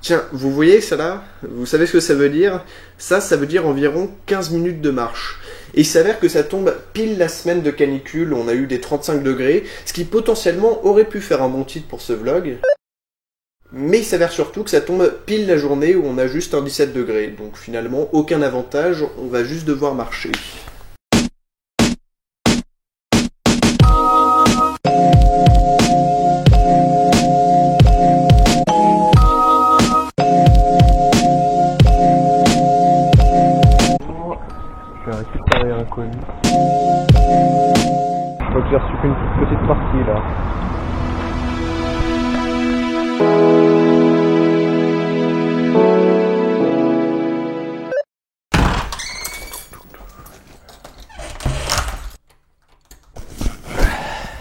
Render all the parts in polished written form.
Tiens, vous voyez ça là? Vous savez ce que ça veut dire? Ça veut dire environ 15 minutes de marche. Et il s'avère que ça tombe pile la semaine de canicule, on a eu des 35 degrés, ce qui potentiellement aurait pu faire un bon titre pour ce vlog. Mais il s'avère surtout que ça tombe pile la journée où on a juste un 17 degrés. Donc finalement, aucun avantage, on va juste devoir marcher. Je vais récupérer un colis. Je crois que j'ai reçu qu'une petite partie là.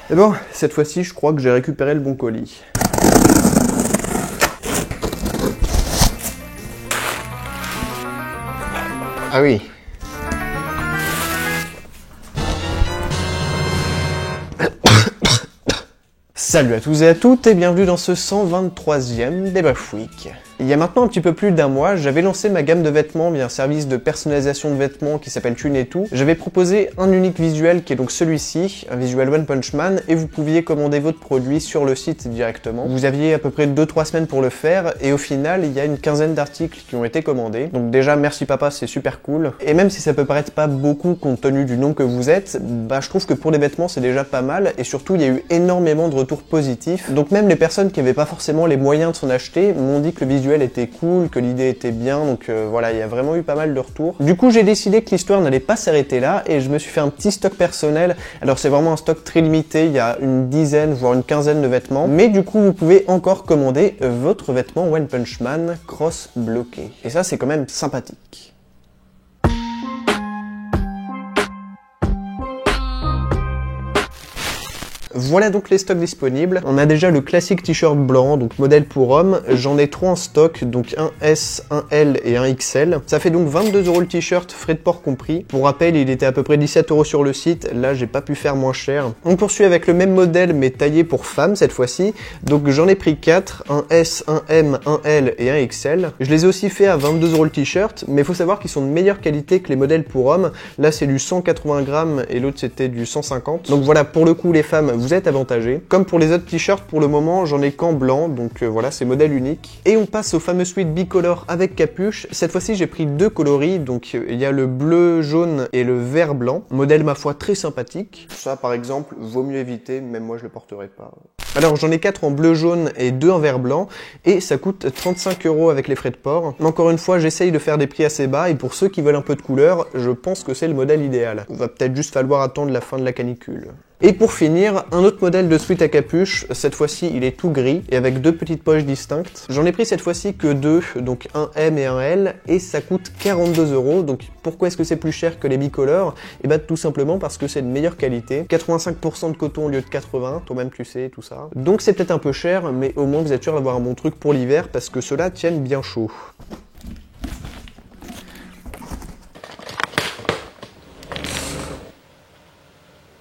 Et bon, cette fois-ci, je crois que j'ai récupéré le bon colis. Ah oui. Salut à tous et à toutes et bienvenue dans ce 123e Debuff Week. Il y a maintenant un petit peu plus d'un mois, j'avais lancé ma gamme de vêtements via un service de personnalisation de vêtements qui s'appelle Thune et Tout. J'avais proposé un unique visuel qui est donc celui-ci, un visuel One Punch Man, et vous pouviez commander votre produit sur le site directement. Vous aviez à peu près 2-3 semaines pour le faire, et au final, il y a une quinzaine d'articles qui ont été commandés. Donc déjà, merci papa, c'est super cool. Et même si ça peut paraître pas beaucoup compte tenu du nombre que vous êtes, je trouve que pour les vêtements, c'est déjà pas mal, et surtout, il y a eu énormément de retours positifs. Donc même les personnes qui n'avaient pas forcément les moyens de s'en acheter m'ont dit que le visuel était cool, que l'idée était bien, donc voilà, il y a vraiment eu pas mal de retours. Du coup, j'ai décidé que l'histoire n'allait pas s'arrêter là, et je me suis fait un petit stock personnel. Alors c'est vraiment un stock très limité, il y a une dizaine, voire une quinzaine de vêtements, mais du coup, vous pouvez encore commander votre vêtement One Punch Man cross bloqué. Et ça, c'est quand même sympathique. Voilà donc les stocks disponibles. On a déjà le classique t-shirt blanc, donc modèle pour homme. J'en ai 3 en stock, donc un S, un L et un XL. Ça fait donc 22 € le t-shirt, frais de port compris. Pour rappel, il était à peu près 17 € sur le site. Là, j'ai pas pu faire moins cher. On poursuit avec le même modèle, mais taillé pour femmes cette fois-ci. Donc j'en ai pris 4, un S, un M, un L et un XL. Je les ai aussi fait à 22 € le t-shirt, mais il faut savoir qu'ils sont de meilleure qualité que les modèles pour hommes. Là, c'est du 180 grammes et l'autre, c'était du 150. Donc voilà, pour le coup, les femmes, vous êtes avantagés. Comme pour les autres t-shirts, pour le moment, j'en ai qu'en blanc, donc voilà, c'est modèle unique. Et on passe au fameux suite bicolore avec capuche. Cette fois-ci, j'ai pris 2 coloris, donc il y a le bleu jaune et le vert blanc. Modèle, ma foi, très sympathique. Ça, par exemple, vaut mieux éviter, même moi, je le porterai pas. Alors, j'en ai 4 en bleu jaune et 2 en vert blanc, et ça coûte 35 € avec les frais de port. Mais encore une fois, j'essaye de faire des prix assez bas, et pour ceux qui veulent un peu de couleur, je pense que c'est le modèle idéal. Il va peut-être juste falloir attendre la fin de la canicule. Et pour finir, un autre modèle de sweat à capuche, cette fois-ci il est tout gris et avec 2 petites poches distinctes. J'en ai pris cette fois-ci que 2, donc un M et un L, et ça coûte 42 €. Donc pourquoi est-ce que c'est plus cher que les bicolores? Et bah tout simplement parce que c'est de meilleure qualité, 85% de coton au lieu de 80, toi-même tu sais, tout ça. Donc c'est peut-être un peu cher, mais au moins vous êtes sûr d'avoir un bon truc pour l'hiver parce que ceux-là tiennent bien chaud.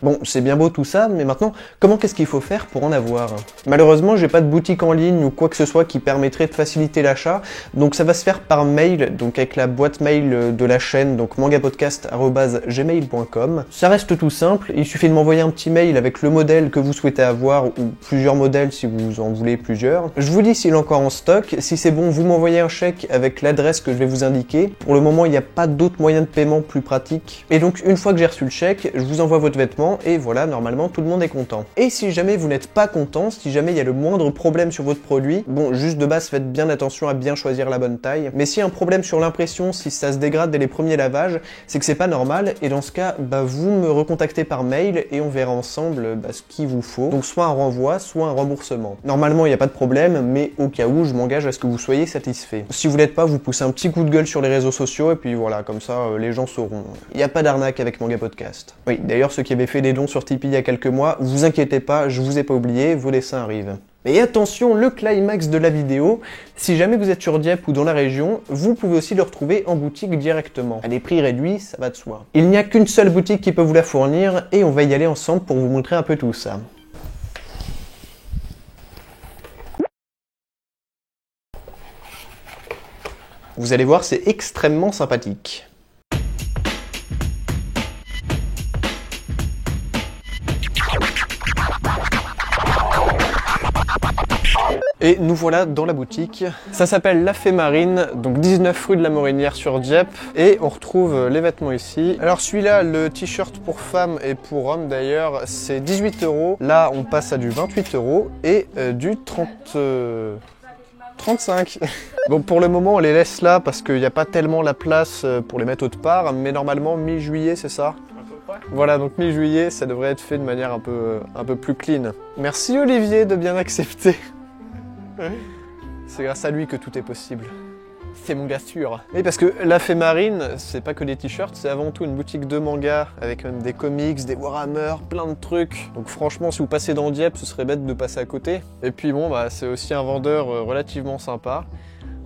Bon, c'est bien beau tout ça, mais maintenant, comment qu'est-ce qu'il faut faire pour en avoir? Malheureusement, j'ai pas de boutique en ligne ou quoi que ce soit qui permettrait de faciliter l'achat, donc ça va se faire par mail, donc avec la boîte mail de la chaîne, donc mangapodcast@gmail.com. Ça reste tout simple, il suffit de m'envoyer un petit mail avec le modèle que vous souhaitez avoir, ou plusieurs modèles si vous en voulez plusieurs. Je vous dis s'il est encore en stock, si c'est bon, vous m'envoyez un chèque avec l'adresse que je vais vous indiquer. Pour le moment, il n'y a pas d'autres moyens de paiement plus pratiques. Et donc, une fois que j'ai reçu le chèque, je vous envoie votre vêtement, et voilà, normalement tout le monde est content. Et si jamais vous n'êtes pas content, si jamais il y a le moindre problème sur votre produit, bon, juste de base faites bien attention à bien choisir la bonne taille, mais s'il y a un problème sur l'impression, si ça se dégrade dès les premiers lavages, c'est que c'est pas normal, et dans ce cas, vous me recontactez par mail et on verra ensemble ce qu'il vous faut. Donc soit un renvoi, soit un remboursement. Normalement il n'y a pas de problème, mais au cas où, je m'engage à ce que vous soyez satisfait. Si vous l'êtes pas, vous poussez un petit coup de gueule sur les réseaux sociaux, et puis voilà, comme ça les gens sauront. Il n'y a pas d'arnaque avec Manga Podcast. Oui, d'ailleurs ceux qui avaient fait des dons sur Tipeee il y a quelques mois, vous inquiétez pas, je vous ai pas oublié, vos dessins arrivent. Et attention, le climax de la vidéo, si jamais vous êtes sur Dieppe ou dans la région, vous pouvez aussi le retrouver en boutique directement. À des prix réduits, ça va de soi. Il n'y a qu'une seule boutique qui peut vous la fournir, et on va y aller ensemble pour vous montrer un peu tout ça. Vous allez voir, c'est extrêmement sympathique. Et nous voilà dans la boutique. Ça s'appelle La Fée Marine, donc 19 rue de la Morinière sur Dieppe. Et on retrouve les vêtements ici. Alors celui-là, le t-shirt pour femmes et pour hommes d'ailleurs, c'est 18 €. Là, on passe à du 28 € et du 35. Bon, pour le moment, on les laisse là parce qu'il n'y a pas tellement la place pour les mettre autre part. Mais normalement, mi-juillet, c'est ça? Voilà, donc mi-juillet, ça devrait être fait de manière un peu plus clean. Merci Olivier de bien accepter. C'est grâce à lui que tout est possible. C'est mon gars sûr. Oui, parce que La Fée Marine, c'est pas que des t-shirts, c'est avant tout une boutique de manga avec même des comics, des Warhammer, plein de trucs. Donc franchement, si vous passez dans Dieppe, ce serait bête de passer à côté. Et puis bon, bah c'est aussi un vendeur relativement sympa.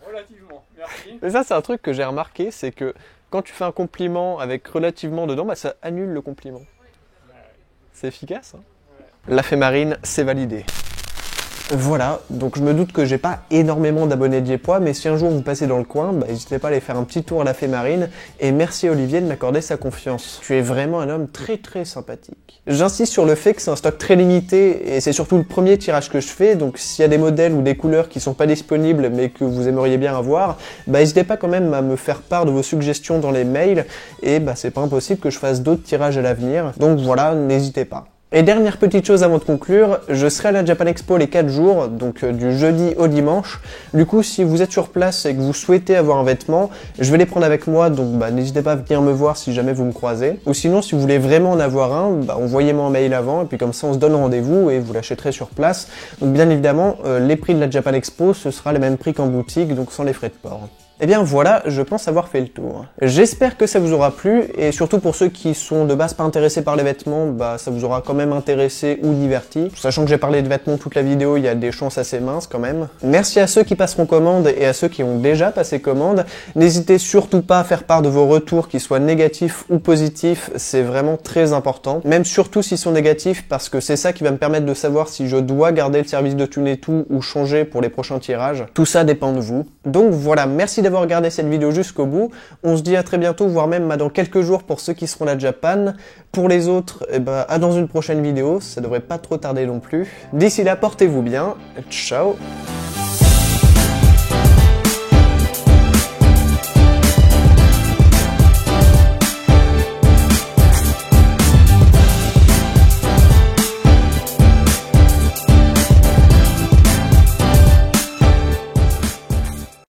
Relativement, merci. Mais ça, c'est un truc que j'ai remarqué, c'est que quand tu fais un compliment avec relativement dedans, bah ça annule le compliment. C'est efficace, hein? La Fée Marine, c'est validé. Voilà, donc je me doute que j'ai pas énormément d'abonnés diepois, mais si un jour vous passez dans le coin, bah, n'hésitez pas à aller faire un petit tour à La Fée Marine, et merci Olivier de m'accorder sa confiance. Tu es vraiment un homme très sympathique. J'insiste sur le fait que c'est un stock très limité, et c'est surtout le premier tirage que je fais, donc s'il y a des modèles ou des couleurs qui sont pas disponibles, mais que vous aimeriez bien avoir, bah n'hésitez pas quand même à me faire part de vos suggestions dans les mails, et bah c'est pas impossible que je fasse d'autres tirages à l'avenir, donc voilà, n'hésitez pas. Et dernière petite chose avant de conclure, je serai à la Japan Expo les 4 jours, donc du jeudi au dimanche. Du coup, si vous êtes sur place et que vous souhaitez avoir un vêtement, je vais les prendre avec moi, donc bah, n'hésitez pas à venir me voir si jamais vous me croisez. Ou sinon, si vous voulez vraiment en avoir un, bah, envoyez-moi un mail avant, et puis comme ça on se donne rendez-vous et vous l'achèterez sur place. Donc bien évidemment, les prix de la Japan Expo, ce sera les mêmes prix qu'en boutique, donc sans les frais de port. Et bien voilà, je pense avoir fait le tour. J'espère que ça vous aura plu, et surtout pour ceux qui sont de base pas intéressés par les vêtements, bah ça vous aura quand même intéressé ou diverti. Sachant que j'ai parlé de vêtements toute la vidéo, il y a des chances assez minces quand même. Merci à ceux qui passeront commande et à ceux qui ont déjà passé commande. N'hésitez surtout pas à faire part de vos retours, qu'ils soient négatifs ou positifs, c'est vraiment très important. Même surtout s'ils sont négatifs, parce que c'est ça qui va me permettre de savoir si je dois garder le service de Thune et Tout ou changer pour les prochains tirages. Tout ça dépend de vous. Donc voilà, merci d'avoir regardé cette vidéo jusqu'au bout. On se dit à très bientôt, voire même dans quelques jours pour ceux qui seront à Japan. Pour les autres, à dans une prochaine vidéo, ça devrait pas trop tarder non plus. D'ici là, portez-vous bien. Ciao!